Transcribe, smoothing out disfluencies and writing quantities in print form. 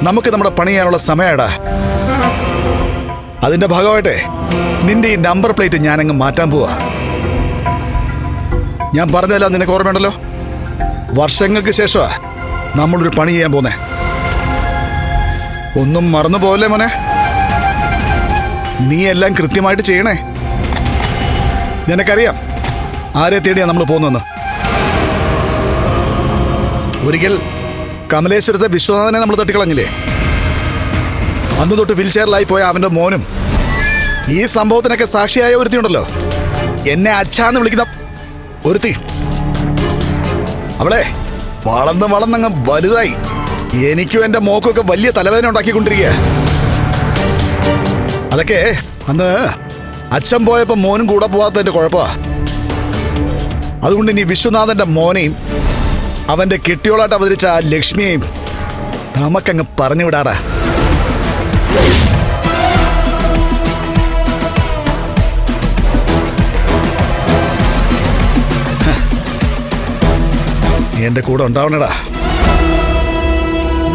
നമുക്ക് നമ്മുടെ പണി ചെയ്യാനുള്ള സമയടാ. അതിന്റെ ഭാഗമായിട്ടെ നിന്റെ ഈ നമ്പർ പ്ലേറ്റ് ഞാനങ്ങ് മാറ്റാൻ പോവാ. ഞാൻ പറഞ്ഞതല്ല നിനക്ക് ഓർമ്മയുണ്ടല്ലോ, വർഷങ്ങൾക്ക് ശേഷമാ നമ്മളൊരു പണി ചെയ്യാൻ പോന്നേ. ഒന്നും മറന്നു പോകല്ലേ മോനെ. നീ എല്ലാം കൃത്യമായിട്ട് ചെയ്യണേ. നിനക്കറിയാം ആരെ തേടിയാ നമ്മൾ പോകുന്നെന്ന്. ഒരിക്കൽ കമലേശ്വരത്തെ വിശ്വനാഥനെ നമ്മൾ തട്ടിക്കളഞ്ഞില്ലേ? അന്ന് തൊട്ട് വീൽ ചെയറിലായി പോയ അവന്റെ മോനും ഈ സംഭവത്തിനൊക്കെ സാക്ഷിയായ ഒരുത്തിയുണ്ടല്ലോ, എന്നെ അച്ഛാന്ന് വിളിക്കുന്ന ഒരുത്തി. അവളെ വളർന്നങ്ങ് വലുതായി എനിക്കും എന്റെ മോക്കൊക്കെ വലിയ തലവേദന ഉണ്ടാക്കിക്കൊണ്ടിരിക്കുക. അതൊക്കെ അന്ന് അച്ഛൻ പോയപ്പോ മോനും കൂടെ പോവാത്തതിന്റെ കുഴപ്പമാ. അതുകൊണ്ട് ഇനി വിശ്വനാഥന്റെ മോനെയും അവന്റെ കെട്ടിയോളായിട്ട് അവതരിച്ച ആ ലക്ഷ്മിയെയും നമുക്കങ്ങ് പറഞ്ഞു വിടാടാ. എന്റെ കൂടെ ഉണ്ടാവണടാ.